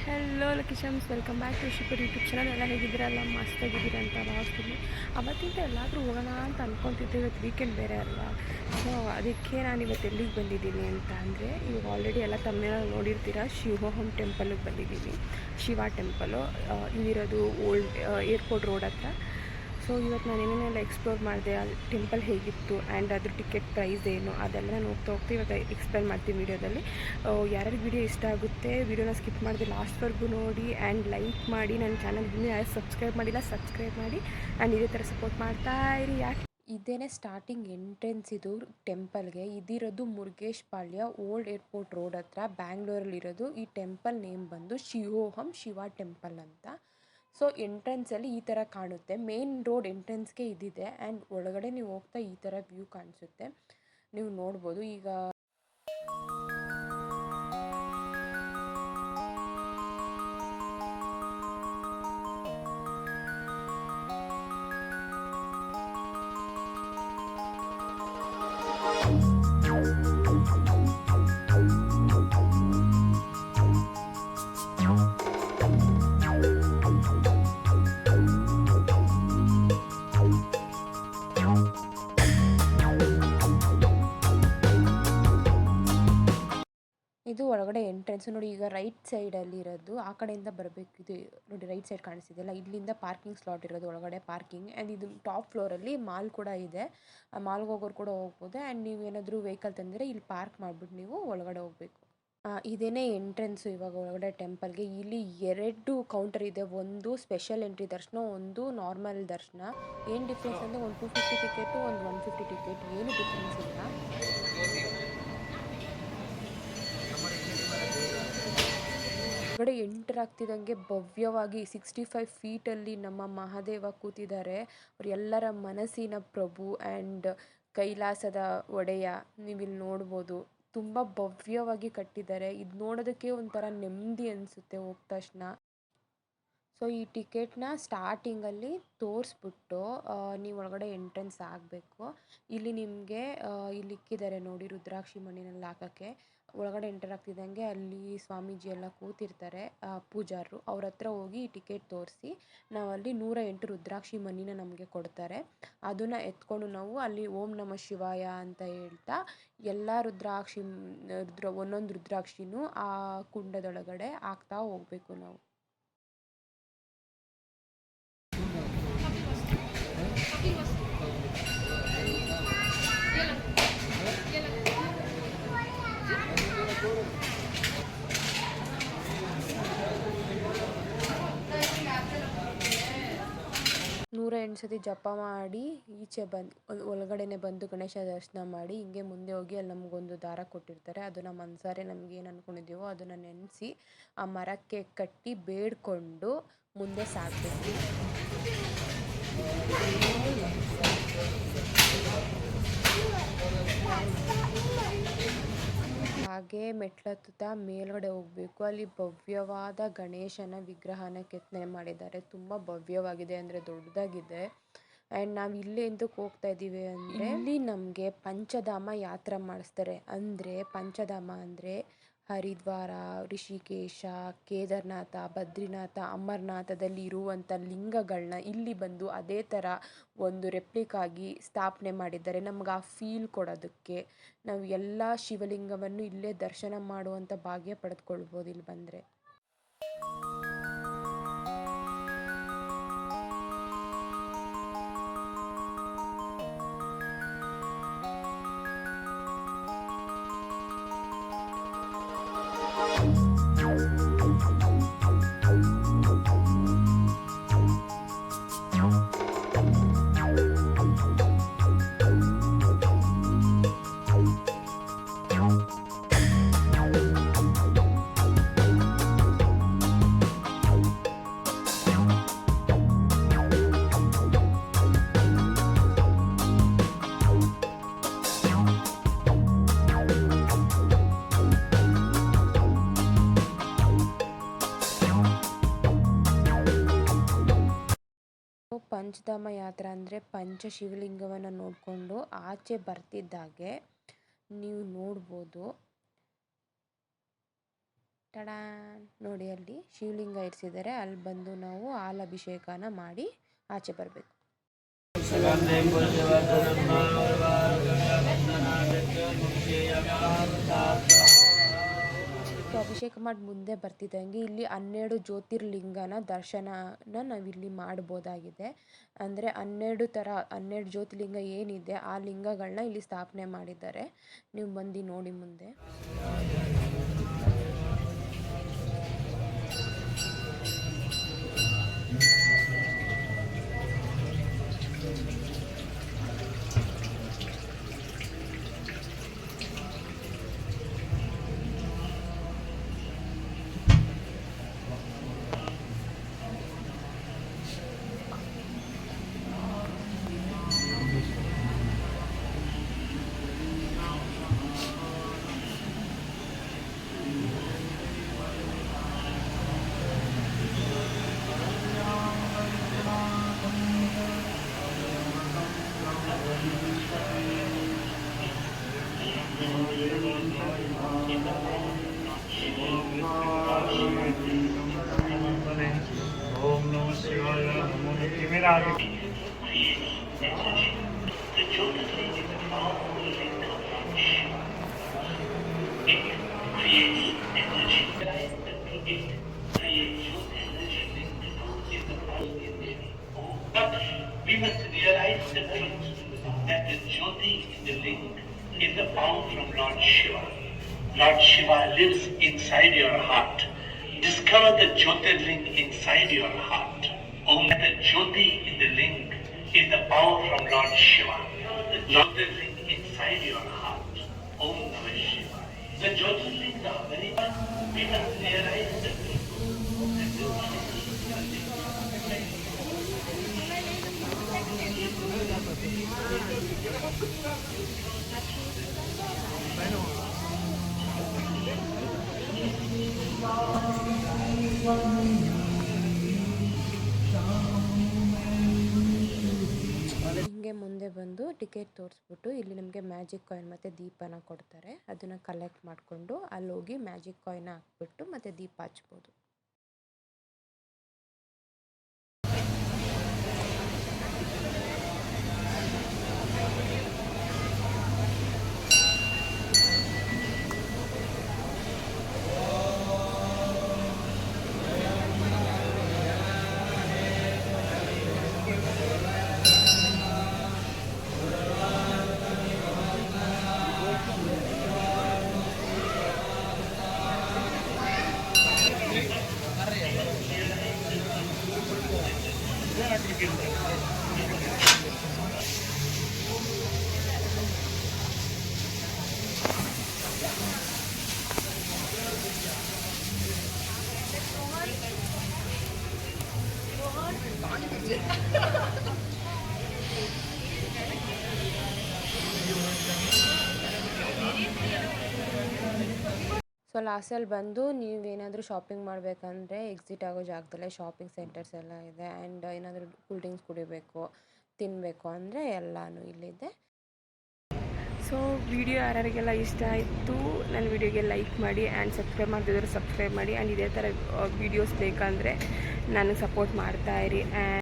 Hello ಲಕಿಶಮ್ಸ್, welcome back to ಶಿಪರ್ YouTube channel. ಎಲ್ಲ ಹೇಗಿದ್ದೀರಲ್ಲ, ಮಸ್ತಾಗಿದ್ದೀರ ಅಂತ ಭಾವಿಸ್ತೀನಿ. ಅವತ್ತಿಂದ ಎಲ್ಲಾದರೂ ಹೋಗೋಣ ಅಂತ ಅಂದ್ಕೊತಿದ್ದೆ. ಇವತ್ತು ವೀಕೆಂಡ್ ಬೇರೆ ಅಲ್ವಾ, ಸೊ ಅದಕ್ಕೆ ನಾನು ಇವತ್ತು ಎಲ್ಲಿಗೆ ಬಂದಿದ್ದೀನಿ ಅಂತ ಅಂದರೆ, ಇವಾಗ ಆಲ್ರೆಡಿ ಎಲ್ಲ ತಮ್ಮನೇಲಿ ನೋಡಿರ್ತೀರ, ಶಿವೋಹಂ ಟೆಂಪಲ್ಗೆ ಬಂದಿದ್ದೀವಿ. ಶಿವ ಟೆಂಪಲು ಇಲ್ಲಿರೋದು ಓಲ್ಡ್ ಏರ್ಪೋರ್ಟ್ ರೋಡ್ ಹತ್ರ. ಸೊ ಇವತ್ತು ನಾನು ಏನೇನೆಲ್ಲ ಎಕ್ಸ್ಪ್ಲೋರ್ ಮಾಡಿದೆ, ಅಲ್ಲಿ ಟೆಂಪಲ್ ಹೇಗಿತ್ತು ಆ್ಯಂಡ್ ಅದ್ರ ಟಿಕೆಟ್ ಪ್ರೈಸ್ ಏನು ಅದೆಲ್ಲ ನಾನು ಹೋಗ್ತಾ ಇವಾಗ ಎಕ್ಸ್ಪ್ಲೇನ್ ಮಾಡ್ತೀನಿ ವೀಡಿಯೋದಲ್ಲಿ. ಯಾರ್ಯಾರು ವೀಡಿಯೋ ಇಷ್ಟ ಆಗುತ್ತೆ ವೀಡಿಯೋನ ಸ್ಕಿಪ್ ಮಾಡಿದೆ ಲಾಸ್ಟ್ವರೆಗೂ ನೋಡಿ ಆ್ಯಂಡ್ ಲೈಕ್ ಮಾಡಿ. ನನ್ನ ಚಾನಲ್ ಇನ್ನೂ ಯಾರು ಸಬ್ಸ್ಕ್ರೈಬ್ ಮಾಡಿಲ್ಲ ಸಬ್ಸ್ಕ್ರೈಬ್ ಮಾಡಿ ಆ್ಯಂಡ್ ಇದೇ ಥರ ಸಪೋರ್ಟ್ ಮಾಡ್ತಾ ಇರಿ. ಯಾಕೆ ಇದೇನೇ ಸ್ಟಾರ್ಟಿಂಗ್ ಎಂಟ್ರೆನ್ಸ್ ಇದು ಟೆಂಪಲ್ಗೆ. ಇದಿರೋದು ಮುರುಗೇಶ್ ಪಾಳ್ಯ ಓಲ್ಡ್ ಏರ್ಪೋರ್ಟ್ ರೋಡ್ ಹತ್ರ ಬ್ಯಾಂಗ್ಳೂರಲ್ಲಿರೋದು. ಈ ಟೆಂಪಲ್ ನೇಮ್ ಬಂದು ಶಿವೋಹಂ ಶಿವ ಟೆಂಪಲ್ ಅಂತ. ಸೊ ಎಂಟ್ರೆನ್ಸಲ್ಲಿ ಈ ಥರ ಕಾಣುತ್ತೆ. ಮೇನ್ ರೋಡ್ ಎಂಟ್ರೆನ್ಸ್ಗೆ ಇದಿದೆ ಆ್ಯಂಡ್ ಒಳಗಡೆ ನೀವು ಹೋಗ್ತಾ ಈ ಥರ ವ್ಯೂ ಕಾಣಿಸುತ್ತೆ, ನೀವು ನೋಡ್ಬೋದು. ಈಗ ಇದು ಒಳಗಡೆ ಎಂಟ್ರೆನ್ಸ್ ನೋಡಿ. ಈಗ ರೈಟ್ ಸೈಡಲ್ಲಿ ಇರೋದು, ಆ ಕಡೆಯಿಂದ ಬರಬೇಕು. ಇದು ನೋಡಿ ರೈಟ್ ಸೈಡ್ ಕಾಣಿಸ್ತಿದೆಯಲ್ಲ, ಇಲ್ಲಿಂದ ಪಾರ್ಕಿಂಗ್ ಸ್ಲಾಟ್ ಇರೋದು ಒಳಗಡೆ ಪಾರ್ಕಿಂಗ್. ಆ್ಯಂಡ್ ಇದು ಟಾಪ್ ಫ್ಲೋರಲ್ಲಿ ಮಾಲ್ ಕೂಡ ಇದೆ. ಆ ಮಾಲ್ಗೆ ಹೋಗೋರು ಕೂಡ ಹೋಗ್ಬೋದು. ಆ್ಯಂಡ್ ನೀವು ಏನಾದರೂ ವೆಹಿಕಲ್ ತಂದರೆ ಇಲ್ಲಿ ಪಾರ್ಕ್ ಮಾಡಿಬಿಟ್ಟು ನೀವು ಒಳಗಡೆ ಹೋಗಬೇಕು. ಇದೇನೇ ಎಂಟ್ರೆನ್ಸು ಇವಾಗ ಒಳಗಡೆ ಟೆಂಪಲ್ಗೆ. ಇಲ್ಲಿ 2 ಕೌಂಟರ್ ಇದೆ, ಒಂದು ಸ್ಪೆಷಲ್ ಎಂಟ್ರಿ ದರ್ಶನ, ಒಂದು ನಾರ್ಮಲ್ ದರ್ಶನ. ಏನು ಡಿಫ್ರೆನ್ಸ್ ಅಂದರೆ ಒಂದು 250 ಟಿಕೆಟು, ಒಂದು 150 ಟಿಕೆಟ್, ಏನು ಡಿಫ್ರೆನ್ಸ್ ಇಲ್ಲ. ಹೊರಗಡೆ ಎಂಟರ್ ಆಗ್ತಿದ್ದಂಗೆ ಭವ್ಯವಾಗಿ 65 ಫೀಟಲ್ಲಿ ನಮ್ಮ ಮಹಾದೇವ ಕೂತಿದ್ದಾರೆ. ಅವ್ರು ಎಲ್ಲರ ಮನಸ್ಸಿನ ಪ್ರಭು ಆ್ಯಂಡ್ ಕೈಲಾಸದ ಒಡೆಯ. ನೀವಿಲ್ಲಿ ನೋಡ್ಬೋದು, ತುಂಬ ಭವ್ಯವಾಗಿ ಕಟ್ಟಿದ್ದಾರೆ. ಇದು ನೋಡೋದಕ್ಕೆ ಒಂಥರ ನೆಮ್ಮದಿ ಅನಿಸುತ್ತೆ ಹೋದ ತಕ್ಷಣ. ಸೊ ಈ ಟಿಕೆಟ್ನ ಸ್ಟಾರ್ಟಿಂಗಲ್ಲಿ ತೋರಿಸ್ಬಿಟ್ಟು ನೀವು ಒಳಗಡೆ ಎಂಟ್ರೆನ್ಸ್ ಆಗಬೇಕು. ಇಲ್ಲಿ ನಿಮಗೆ ಇಲ್ಲಿ ಇಕ್ಕಿದ್ದಾರೆ ನೋಡಿ, ರುದ್ರಾಕ್ಷಿ ಮಣ್ಣಿನಲ್ಲಿ ಹಾಕೋಕ್ಕೆ. ಒಳಗಡೆ ಎಂಟರ್ ಆಗ್ತಿದ್ದಂಗೆ ಅಲ್ಲಿ ಸ್ವಾಮೀಜಿ ಎಲ್ಲ ಕೂತಿರ್ತಾರೆ, ಪೂಜಾರರು. ಅವ್ರ ಹತ್ರ ಹೋಗಿ ಈ ಟಿಕೆಟ್ ತೋರಿಸಿ ನಾವಲ್ಲಿ 108 ರುದ್ರಾಕ್ಷಿ ಮಣ್ಣಿನ ನಮಗೆ ಕೊಡ್ತಾರೆ. ಅದನ್ನು ಎತ್ಕೊಂಡು ನಾವು ಅಲ್ಲಿ ಓಂ ನಮಃ ಶಿವಾಯ ಅಂತ ಹೇಳ್ತಾ ಎಲ್ಲ ಒಂದೊಂದು ರುದ್ರಾಕ್ಷಿನೂ ಆ ಕುಂಡದೊಳಗಡೆ ಹಾಕ್ತಾ ಹೋಗಬೇಕು ನಾವು. ನೂರ 8 ಸತಿ ಜಪ ಮಾಡಿ ಈಚೆ ಒಳಗಡೆನೆ ಬಂದು ಗಣೇಶ ದರ್ಶನ ಮಾಡಿ ಹಿಂಗೆ ಮುಂದೆ ಹೋಗಿ ಅಲ್ಲಿ ನಮಗೊಂದು ದಾರ ಕೊಟ್ಟಿರ್ತಾರೆ. ಅದನ್ನು ಮನಸಾರೆ ನಮ್ಗೆ ಏನು ಅಂದ್ಕೊಂಡಿದ್ದೀವೋ ಅದನ್ನು ನೆನೆಸಿ ಆ ಮರಕ್ಕೆ ಕಟ್ಟಿ ಬೇಡ್ಕೊಂಡು ಮುಂದೆ ಸಾಗಬೇಕು. ಹಾಗೆ ಮೆಟ್ಲತ್ತುತ್ತಾ ಮೇಲ್ಗಡೆ ಹೋಗಬೇಕು. ಅಲ್ಲಿ ಭವ್ಯವಾದ ಗಣೇಶನ ವಿಗ್ರಹನ ಕೆತ್ತನೆ ಮಾಡಿದ್ದಾರೆ. ತುಂಬ ಭವ್ಯವಾಗಿದೆ, ಅಂದರೆ ದೊಡ್ಡದಾಗಿದೆ. ಆ್ಯಂಡ್ ನಾವು ಇಲ್ಲಿ ಎಂತಕ್ಕೆ ಹೋಗ್ತಾ ಇದ್ದೀವಿ ಅಂದರೆ, ಇಲ್ಲಿ ನಮಗೆ ಪಂಚಧಾಮ ಯಾತ್ರೆ ಮಾಡಿಸ್ತಾರೆ. ಅಂದರೆ ಪಂಚಧಾಮ ಅಂದರೆ ಹರಿದ್ವಾರ, ಋಷಿಕೇಶ, ಕೇದಾರನಾಥ, ಬದ್ರಿನಾಥ, ಅಮರನಾಥದಲ್ಲಿ ಇರುವಂಥ ಲಿಂಗಗಳನ್ನ ಇಲ್ಲಿ ಬಂದು ಅದೇ ಥರ ಒಂದು ರೆಪ್ಲಿಕಾಗಿ ಸ್ಥಾಪನೆ ಮಾಡಿದ್ದಾರೆ. ನಮ್ಗೆ ಆ ಫೀಲ್ ಕೊಡೋದಕ್ಕೆ ನಾವು ಎಲ್ಲ ಶಿವಲಿಂಗವನ್ನು ಇಲ್ಲೇ ದರ್ಶನ ಮಾಡುವಂಥ ಭಾಗ್ಯ ಪಡೆದುಕೊಳ್ಬೋದು ಇಲ್ಲಿ ಬಂದರೆ. ಪಂಚಧಾಮ ಯಾತ್ರೆ ಅಂದರೆ ಪಂಚಶಿವಲಿಂಗವನ್ನು ನೋಡಿಕೊಂಡು ಆಚೆ ಬರ್ತಿದ್ದಾಗೆ ನೀವು ನೋಡ್ಬೋದು. ಟಡಾ ನೋಡಿ, ಅಲ್ಲಿ ಶಿವಲಿಂಗ ಇರಿಸಿದ್ದಾರೆ. ಅಲ್ಲಿ ಬಂದು ನಾವು ಹಾಲಭಿಷೇಕನ ಮಾಡಿ ಆಚೆ ಬರಬೇಕು. ಸೊ ಅಭಿಷೇಕ ಮಾಡಿ ಮುಂದೆ ಬರ್ತಿದ್ದಂಗೆ ಇಲ್ಲಿ 12 ಜ್ಯೋತಿರ್ಲಿಂಗನ ದರ್ಶನನ ನಾವಿಲ್ಲಿ ಮಾಡ್ಬೋದಾಗಿದೆ. ಅಂದರೆ 12 ಜ್ಯೋತಿರ್ಲಿಂಗ ಏನಿದೆ ಆ ಲಿಂಗಗಳನ್ನ ಇಲ್ಲಿ ಸ್ಥಾಪನೆ ಮಾಡಿದ್ದಾರೆ. ನೀವು ಬಂದು ನೋಡಿ ಮುಂದೆ. We must realize the truth that the Jyoti in the link is the power from Lord Shiva. Lord Shiva lives inside your heart. Discover the Jyotirling inside your heart. Only the Jyoti in the link is the power from Lord Shiva. The Jyotirling inside your heart. Om Namah Shiva. The Jyotirlings are very much. We must realize the truth. ಹಿಂಗೆ ಮುಂದೆ ಬಂದು ticket ತೋರಿಸ್ಬಿಟ್ಟು ಇಲ್ಲಿ ನಮಗೆ magic coin ಮತ್ತು ದೀಪನ ಕೊಡ್ತಾರೆ. ಅದನ್ನು collect ಮಾಡಿಕೊಂಡು ಅಲ್ಲಿ ಹೋಗಿ ಮ್ಯಾಜಿಕ್ ಕಾಯಿನ್ ಹಾಕ್ಬಿಟ್ಟು ಮತ್ತು ದೀಪ ಹಚ್ಬೋದು. ಸೊ ಲಾಸ್ಟಲ್ಲಿ ಬಂದು ನೀವೇನಾದರೂ ಶಾಪಿಂಗ್ ಮಾಡಬೇಕಂದ್ರೆ ಎಕ್ಸಿಟ್ ಆಗೋ ಜಾಗದಲ್ಲೇ ಶಾಪಿಂಗ್ ಸೆಂಟರ್ಸ್ ಎಲ್ಲ ಇದೆ. ಆ್ಯಂಡ್ ಏನಾದರೂ ಕೂಲ್ ಡ್ರಿಂಕ್ಸ್ ಕುಡಿಬೇಕು, ತಿನ್ನಬೇಕು ಅಂದರೆ ಎಲ್ಲನೂ ಇಲ್ಲಿದೆ. ಸೊ ವಿಡಿಯೋ ಯಾರಿಗೆಲ್ಲ ಇಷ್ಟ ಆಯಿತು ನನ್ನ ವಿಡಿಯೋಗೆ ಲೈಕ್ ಮಾಡಿ ಆ್ಯಂಡ್ ಸಬ್ಸ್ಕ್ರೈಬ್ ಮಾಡ್ತಿದ್ರೆ ಸಬ್ಸ್ಕ್ರೈಬ್ ಮಾಡಿ. ಆ್ಯಂಡ್ ಇದೇ ಥರ ವೀಡಿಯೋಸ್ ಬೇಕಂದರೆ ನನಗೆ ಸಪೋರ್ಟ್ ಮಾಡ್ತಾಯಿರಿ. ಆ್ಯಂಡ್